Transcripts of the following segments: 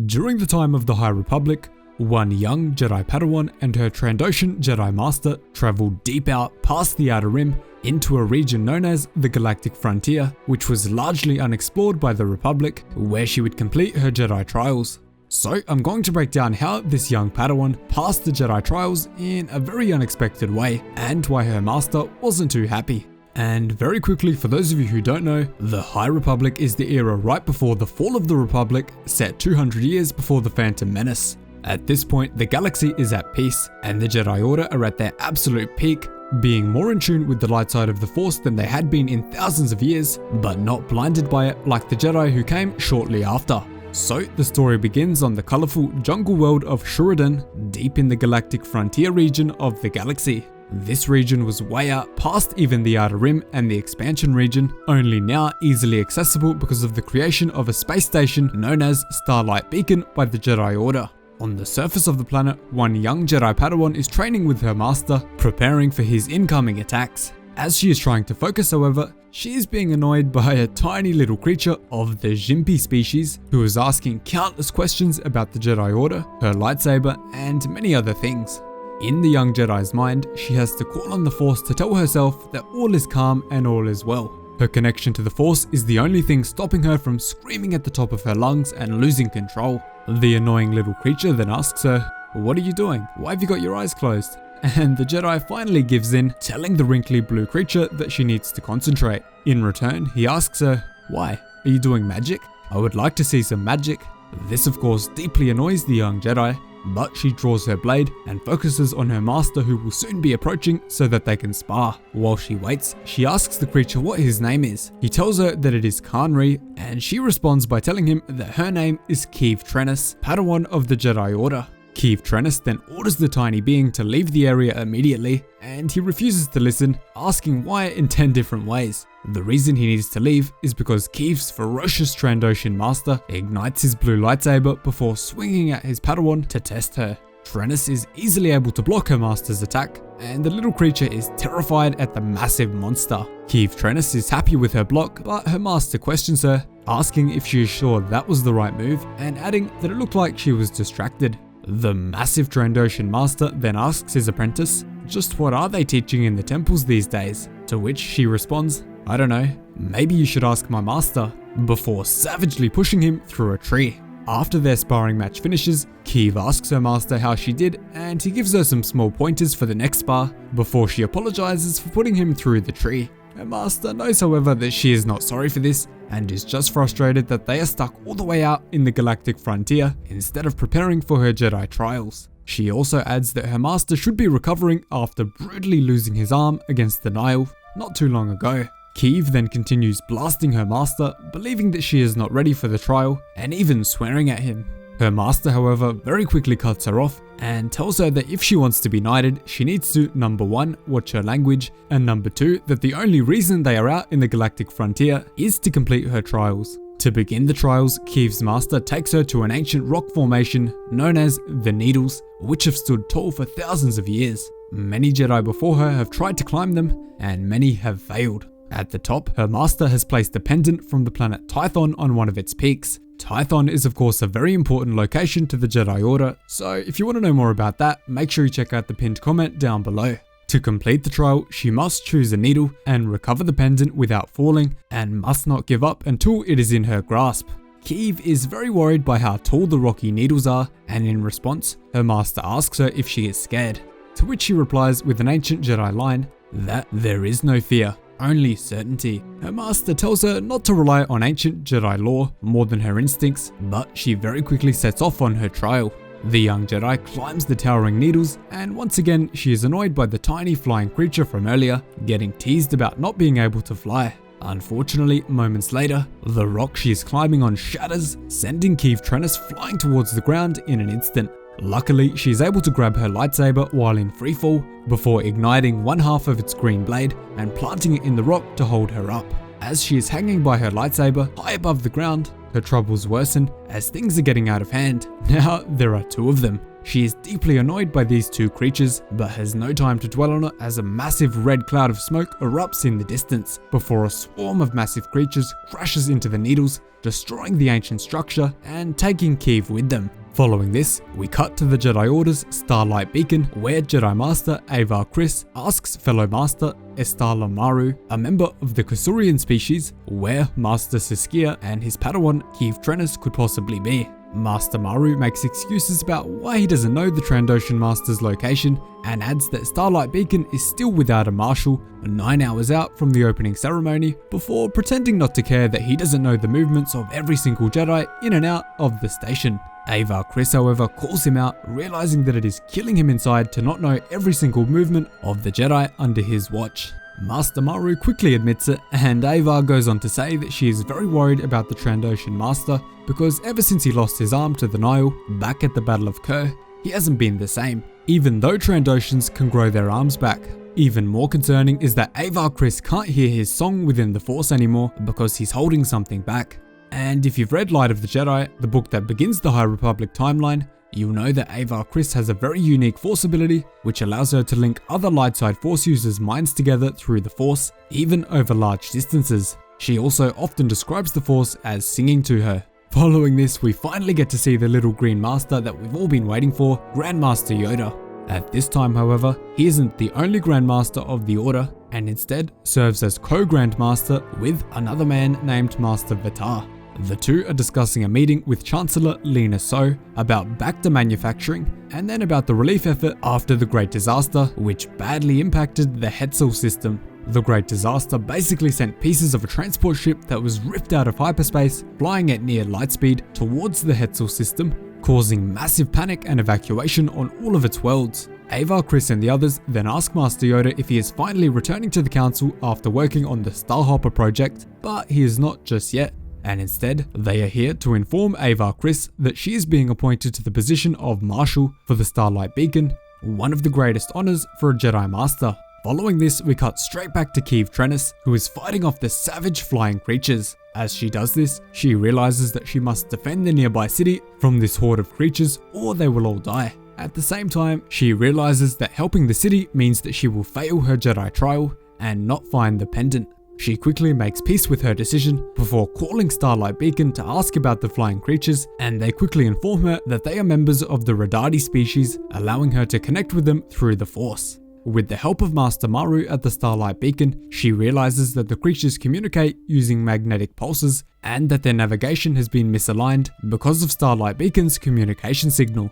During the time of the High Republic, one young Jedi Padawan and her Trandoshan Jedi Master traveled deep out past the Outer Rim into a region known as the Galactic Frontier, which was largely unexplored by the Republic, where she would complete her Jedi trials. So I'm going to break down how this young Padawan passed the Jedi trials in a very unexpected way, and why her master wasn't too happy. And very quickly, for those of you who don't know, the High Republic is the era right before the fall of the Republic, set 200 years before the Phantom Menace. At this point, the galaxy is at peace, and the Jedi Order are at their absolute peak, being more in tune with the light side of the Force than they had been in thousands of years, but not blinded by it like the Jedi who came shortly after. So the story begins on the colourful jungle world of Shuridan, deep in the Galactic Frontier region of the galaxy. This region was way out past even the Outer Rim and the Expansion region, only now easily accessible because of the creation of a space station known as Starlight Beacon by the Jedi Order. On the surface of the planet, one young Jedi Padawan is training with her master, preparing for his incoming attacks. As she is trying to focus, however, she is being annoyed by a tiny little creature of the Jimpi species who is asking countless questions about the Jedi Order, her lightsaber, and many other things. In the young Jedi's mind, she has to call on the Force to tell herself that all is calm and all is well. Her connection to the Force is the only thing stopping her from screaming at the top of her lungs and losing control. The annoying little creature then asks her, "What are you doing? Why have you got your eyes closed?" And the Jedi finally gives in, telling the wrinkly blue creature that she needs to concentrate. In return, he asks her, "Why? Are you doing magic? I would like to see some magic." This of course deeply annoys the young Jedi, but she draws her blade and focuses on her master, who will soon be approaching, so that they can spar. While she waits, she asks the creature what his name is. He tells her that it is Khanri, and she responds by telling him that her name is Keeve Trennis, Padawan of the Jedi Order. Keeve Trennis then orders the tiny being to leave the area immediately, and he refuses to listen, asking why in 10 different ways. The reason he needs to leave is because Keeve's ferocious Trandoshan Master ignites his blue lightsaber before swinging at his Padawan to test her. Trennis is easily able to block her master's attack, and the little creature is terrified at the massive monster. Keeve Trennis is happy with her block, but her master questions her, asking if she is sure that was the right move, and adding that it looked like she was distracted. The massive Trandoshan Master then asks his apprentice, "Just what are they teaching in the temples these days?" To which she responds, "I don't know, maybe you should ask my master," before savagely pushing him through a tree. After their sparring match finishes, Keeve asks her master how she did, and he gives her some small pointers for the next spar, before she apologizes for putting him through the tree. Her master knows, however, that she is not sorry for this, and is just frustrated that they are stuck all the way out in the Galactic Frontier instead of preparing for her Jedi trials. She also adds that her master should be recovering after brutally losing his arm against the Nile not too long ago. Keeve then continues blasting her master, believing that she is not ready for the trial, and even swearing at him. Her master, however, very quickly cuts her off and tells her that if she wants to be knighted, she needs to number 1, watch her language, and number 2, that the only reason they are out in the Galactic Frontier is to complete her trials. To begin the trials, Keeve's master takes her to an ancient rock formation known as the Needles, which have stood tall for thousands of years. Many Jedi before her have tried to climb them, and many have failed. At the top, her master has placed a pendant from the planet Tython on one of its peaks. Tython is of course a very important location to the Jedi Order, so if you want to know more about that, make sure you check out the pinned comment down below. To complete the trial, she must choose a needle and recover the pendant without falling, and must not give up until it is in her grasp. Keeve is very worried by how tall the rocky needles are, and in response, her master asks her if she is scared. To which she replies with an ancient Jedi line that there is no fear, only certainty. Her master tells her not to rely on ancient Jedi lore more than her instincts, but she very quickly sets off on her trial. The young Jedi climbs the towering needles, and once again she is annoyed by the tiny flying creature from earlier, getting teased about not being able to fly. Unfortunately, moments later, the rock she is climbing on shatters, sending Keeve Trennis flying towards the ground in an instant. Luckily, she is able to grab her lightsaber while in freefall, before igniting one half of its green blade and planting it in the rock to hold her up. As she is hanging by her lightsaber high above the ground, her troubles worsen as things are getting out of hand. Now there are two of them. She is deeply annoyed by these two creatures, but has no time to dwell on it as a massive red cloud of smoke erupts in the distance before a swarm of massive creatures crashes into the needles, destroying the ancient structure and taking Keeve with them. Following this, we cut to the Jedi Order's Starlight Beacon, where Jedi Master Avar Kriss asks fellow Master Estala Maru, a member of the Kusurian species, where Master Sskeer and his Padawan Keeve Trennis could possibly be. Master Maru makes excuses about why he doesn't know the Trandoshan Master's location and adds that Starlight Beacon is still without a marshal 9 hours out from the opening ceremony, before pretending not to care that he doesn't know the movements of every single Jedi in and out of the station. Avar Kriss, however, calls him out, realizing that it is killing him inside to not know every single movement of the Jedi under his watch. Master Maru quickly admits it, and Avar goes on to say that she is very worried about the Trandoshan Master because ever since he lost his arm to the Nile back at the Battle of Kerr, he hasn't been the same, even though Trandoshans can grow their arms back. Even more concerning is that Avar Kriss can't hear his song within the Force anymore because he's holding something back. And if you've read Light of the Jedi, the book that begins the High Republic timeline, you'll know that Avar Kriss has a very unique Force ability, which allows her to link other light side Force users' minds together through the Force, even over large distances. She also often describes the Force as singing to her. Following this, we finally get to see the little green master that we've all been waiting for, Grandmaster Yoda. At this time, however, he isn't the only Grandmaster of the Order, and instead serves as co-Grandmaster with another man named Master Vatar. The two are discussing a meeting with Chancellor Lina So about Bacta manufacturing, and then about the relief effort after the Great Disaster, which badly impacted the Hetzel system. The Great Disaster basically sent pieces of a transport ship that was ripped out of hyperspace, flying at near light speed towards the Hetzel system, causing massive panic and evacuation on all of its worlds. Avar Kriss and the others then ask Master Yoda if he is finally returning to the Council after working on the Starhopper project, but he is not just yet. And instead, they are here to inform Avar Kriss that she is being appointed to the position of Marshal for the Starlight Beacon, one of the greatest honors for a Jedi Master. Following this, we cut straight back to Keeve Trennis, who is fighting off the savage flying creatures. As she does this, she realizes that she must defend the nearby city from this horde of creatures or they will all die. At the same time, she realizes that helping the city means that she will fail her Jedi trial and not find the pendant. She quickly makes peace with her decision before calling Starlight Beacon to ask about the flying creatures, and they quickly inform her that they are members of the Radadi species, allowing her to connect with them through the Force. With the help of Master Maru at the Starlight Beacon, she realizes that the creatures communicate using magnetic pulses and that their navigation has been misaligned because of Starlight Beacon's communication signal.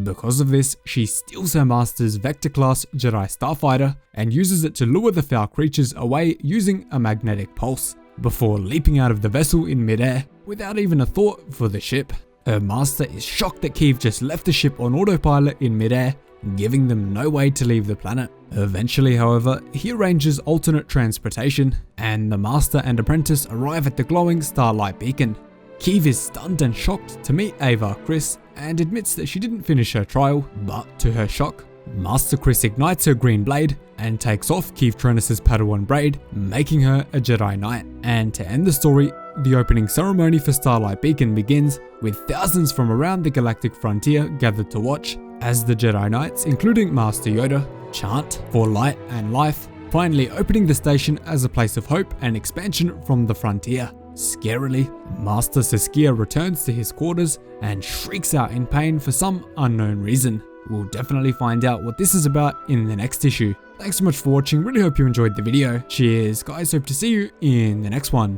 Because of this, she steals her master's Vector-class Jedi Starfighter and uses it to lure the foul creatures away using a magnetic pulse, before leaping out of the vessel in midair without even a thought for the ship. Her master is shocked that Keeve just left the ship on autopilot in midair, giving them no way to leave the planet. Eventually, however, he arranges alternate transportation, and the master and apprentice arrive at the glowing Starlight Beacon. Keeve is stunned and shocked to meet Avar Kriss and admits that she didn't finish her trial, but to her shock, Master Kriss ignites her green blade and takes off Keeve Trennis' Padawan braid, making her a Jedi Knight. And to end the story, the opening ceremony for Starlight Beacon begins, with thousands from around the Galactic Frontier gathered to watch as the Jedi Knights, including Master Yoda, chant for light and life, finally opening the station as a place of hope and expansion from the frontier. Scarily, Master Sskeer returns to his quarters and shrieks out in pain for some unknown reason. We'll definitely find out what this is about in the next issue. Thanks so much for watching, really hope you enjoyed the video. Cheers guys, hope to see you in the next one.